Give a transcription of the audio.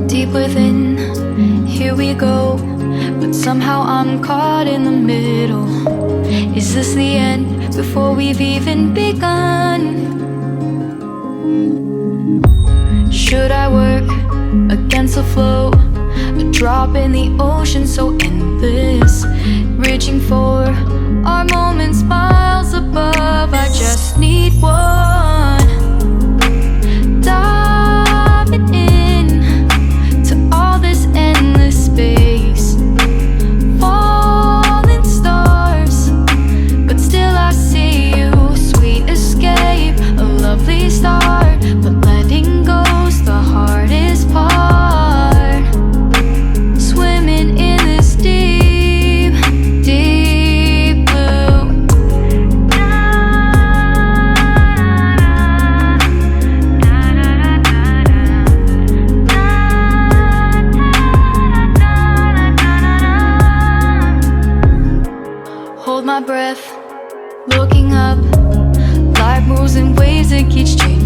Deep within, here we go, but somehow I'm caught in the middle. Is this the end before we've even begun? Should I work against the flow? A drop in the ocean so endless, reaching for our moments miles above. I just need one. Diving in to all this endless space, falling stars, but still I see you. Sweet escape, a lovely start, but letting go's the hardest part. Swimming in this deep, deep blue. Hold my breath, looking up. Life moves in waves that keeps changing.